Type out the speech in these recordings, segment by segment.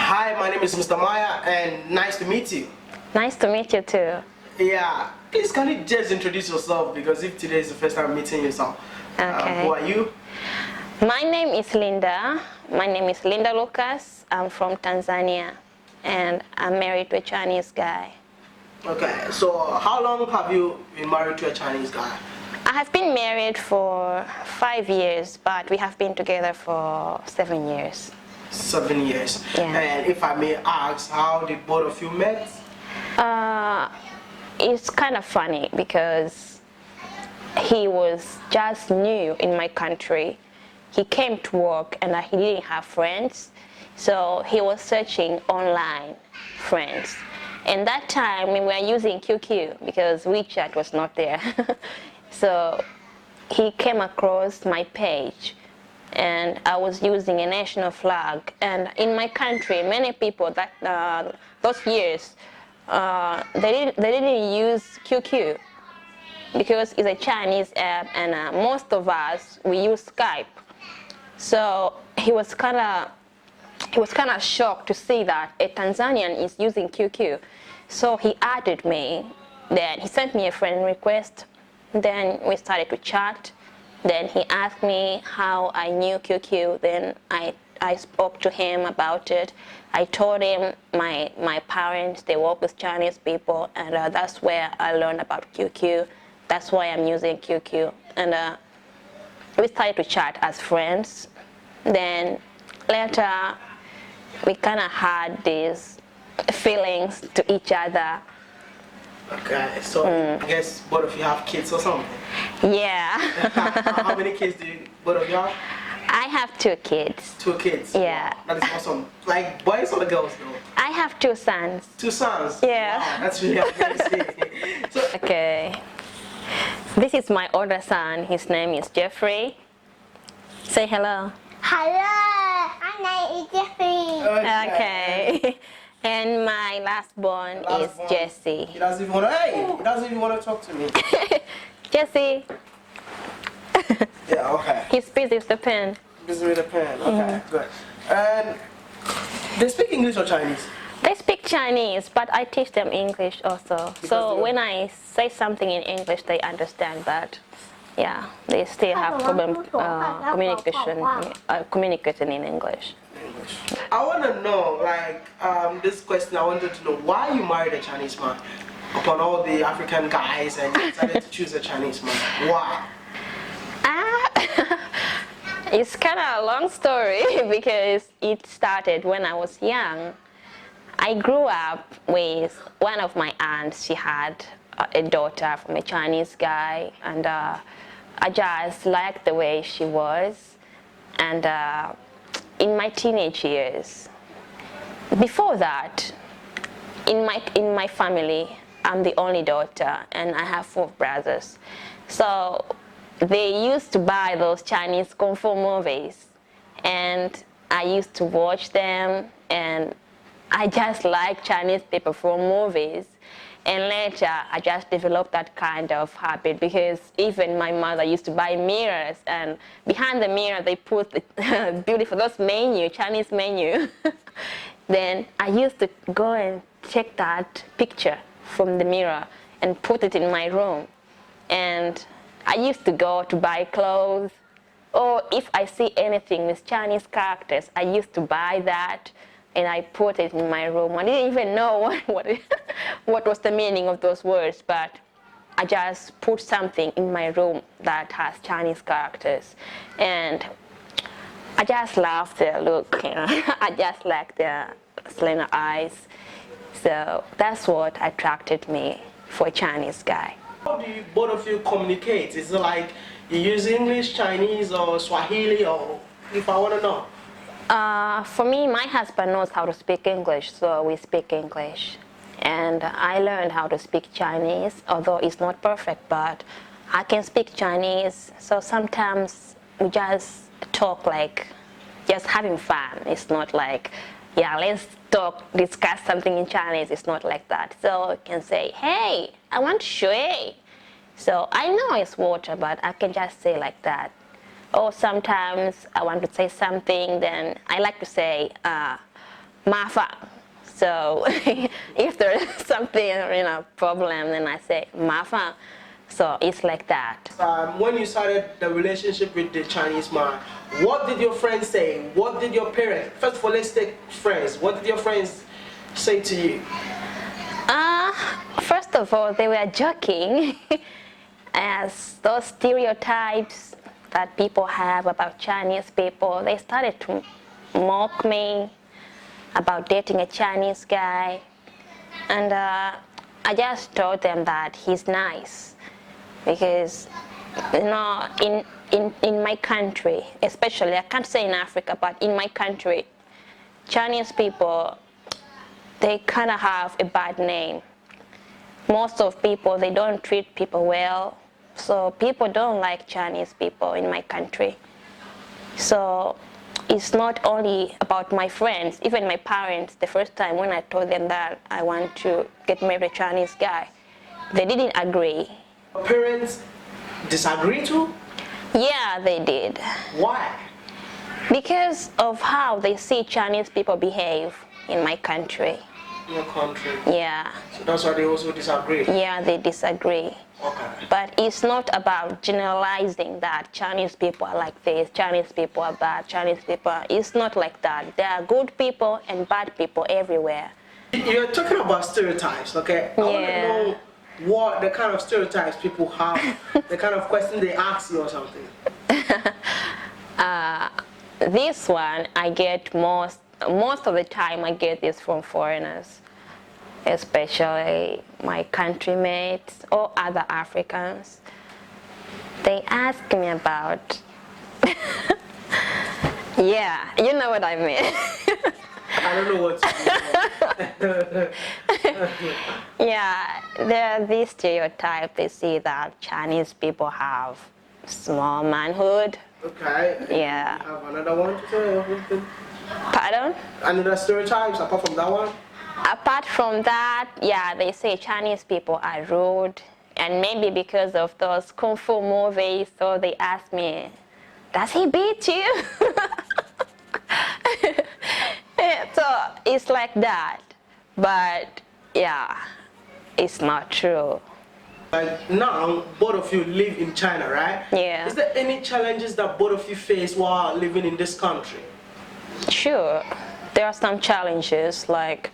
Hi, my name is Mr. Maya, and nice to meet you. Nice to meet you too. Yeah, please can you just introduce yourself, because if today is the first time meeting you, so Okay. who are you? My name is Linda. My name is Linda Lucas. I'm from Tanzania, and I'm married to a Chinese guy. Okay, so how long have you been married to a Chinese guy? I have been married for 5 years, but we have been together for 7 years. 7 years. Yeah. And if I may ask, how did both of you met? It's kind of funny because he was just new in my country. He came to work and he didn't have friends, so he was searching online friends. And that time we were using QQ because WeChat was not there. So he came across my page and I was using a national flag. And in my country, many people that those years, they didn't use QQ because it's a Chinese app, and most of us we use Skype. So he was kind of shocked to see that a Tanzanian is using QQ. So he added me. Then he sent me a friend request. Then we started to chat. Then he asked me how I knew QQ. Then I spoke to him about it. I told him my parents, they work with Chinese people, and that's where I learned about QQ. That's why I'm using QQ. And we started to chat as friends. Then later, we kind of had these feelings to each other. Okay, so I guess both of you have kids or something? Yeah. How many kids do both of you have? I have 2 kids. 2 kids? Yeah. Wow, that is awesome. Like boys or the girls though? I have 2 sons. 2 sons? Yeah. Wow, that's really amazing. So, Okay. This is my older son. His name is Jeffrey. Say hello. Hello, my name is Jeffrey. Okay. And my last born is Jesse. He doesn't even want to, he doesn't even want to talk to me. Jesse. Yeah, okay. He's busy with the pen. Busy with a pen, okay, good. And they speak English or Chinese? They speak Chinese, but I teach them English also. So when I say something in English, they understand, but yeah, they still have problem communicating in English. I want to know, like, this question, I wanted to know why you married a Chinese man upon all the African guys and you decided to choose a Chinese man. Why? It's kind of a long story because it started when I was young. I grew up with one of my aunts. She had a daughter from a Chinese guy, and I just liked the way she was. And in my teenage years, before that, in my family, I'm the only daughter, and I have 4 brothers. So they used to buy those Chinese Kung Fu movies, and I used to watch them, and I just like Chinese people from movies. And later, I just developed that kind of habit because even my mother used to buy mirrors, and behind the mirror they put beautiful, those menu, Chinese menu. Then I used to go and check that picture from the mirror and put it in my room. And I used to go to buy clothes, or if I see anything with Chinese characters, I used to buy that and I put it in my room. I didn't even know what was the meaning of those words, but I just put something in my room that has Chinese characters. And I just love the look, you know. I just like the slender eyes. So that's what attracted me for a Chinese guy. How do you, both of you communicate? Is it like you use English, Chinese, or Swahili, or if I want to know? For me, my husband knows how to speak English, so we speak English. And I learned how to speak Chinese, although it's not perfect, but I can speak Chinese. So sometimes we just talk like just having fun. It's not like, yeah, let's discuss something in Chinese. It's not like that. So you can say, hey, I want shui. So I know it's water, but I can just say like that. Or sometimes I want to say something, then I like to say, Mafa. So if there's something, problem, then I say Mafa. So it's like that. When you started the relationship with the Chinese man, what did your friends say? What did your parents? First of all, let's take friends. What did your friends say to you? First of all, they were joking, as those stereotypes that people have about Chinese people. They started to mock me about dating a Chinese guy, and I just told them that he's nice, because in my country, especially, I can't say in Africa, but in my country, Chinese people, they kind of have a bad name. Most of people, they don't treat people well, so people don't like Chinese people in my country. So it's not only about my friends, even my parents. The first time when I told them that I want to get married to a Chinese guy, they didn't agree. Parents disagree too? Yeah, they did. Why? Because of how they see Chinese people behave in my country. In your country? Yeah. So that's why they also disagree? Yeah, they disagree. Okay. But it's not about generalizing that Chinese people are like this, Chinese people are bad, Chinese people it's not like that. There are good people and bad people everywhere. You're talking about stereotypes, okay? I want to know what the kind of stereotypes people have, the kind of question they ask you or something. This one I get most of the time I get this from foreigners, especially my countrymates or other Africans. They ask me about, yeah, you know what I mean. I don't know what Yeah, there are these stereotypes. They see that Chinese people have small manhood. Okay. Yeah. You have another one to say or something? Pardon? Another stereotypes apart from that one? Apart from that, yeah, they say Chinese people are rude, and maybe because of those kung fu movies, so they ask me, does he beat you? So it's like that, but yeah, it's not true. Like now, both of you live in China, right? Yeah. Is there any challenges that both of you face while living in this country? Sure, there are some challenges, like,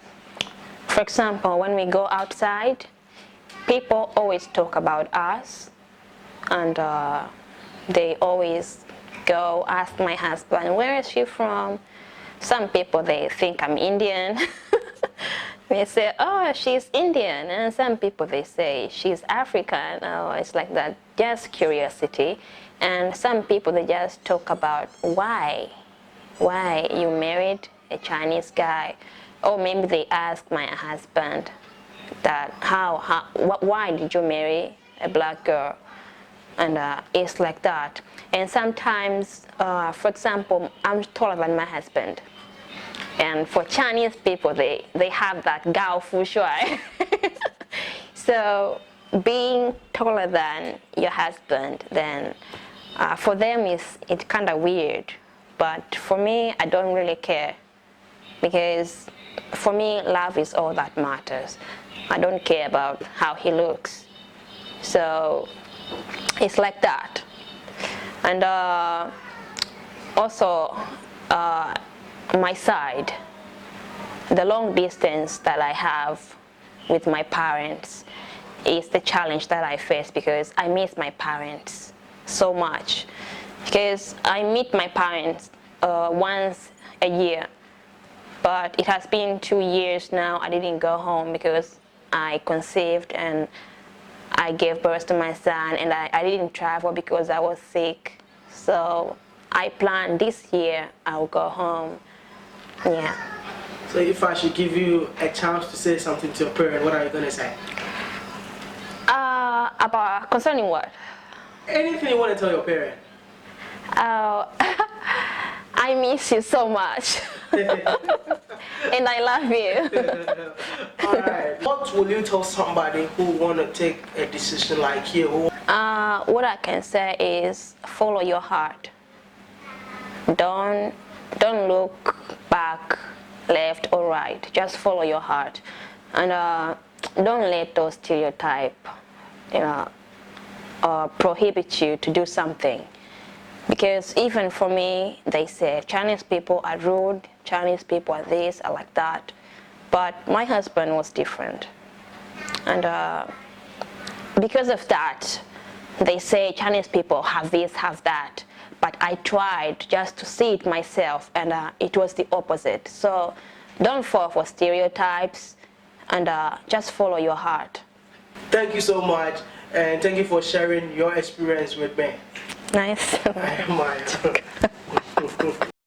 for example, when we go outside, people always talk about us, and they always go ask my husband, where is she from? Some people, they think I'm Indian. They say, oh, she's Indian. And some people, they say she's African. Oh, it's like that, just curiosity. And some people, they just talk about why you married a Chinese guy. Or maybe they ask my husband that why did you marry a black girl? And it's like that. And sometimes, for example, I'm taller than my husband. And for Chinese people, they have that gao fu shui. So being taller than your husband, then for them it's kind of weird. But for me, I don't really care, because for me, love is all that matters. I don't care about how he looks. So it's like that. And also, my side, the long distance that I have with my parents is the challenge that I face, because I miss my parents so much. Because I meet my parents once a year, but it has been 2 years now I didn't go home because I conceived and I gave birth to my son, and I didn't travel because I was sick. So I plan this year I'll go home. Yeah. So if I should give you a chance to say something to your parent, what are you going to say? About concerning what? Anything you want to tell your parent. Oh, I miss you so much. And I love you. Alright. What will you tell somebody who want to take a decision like you? What I can say is follow your heart. Don't look back left or right. Just follow your heart, and don't let those stereotypes, prohibit you to do something. Because even for me, they say Chinese people are rude, Chinese people are this, are like that. But my husband was different. And because of that, they say Chinese people have this, have that. But I tried just to see it myself, and it was the opposite. So don't fall for stereotypes, and just follow your heart. Thank you so much, and thank you for sharing your experience with me. Nice. I am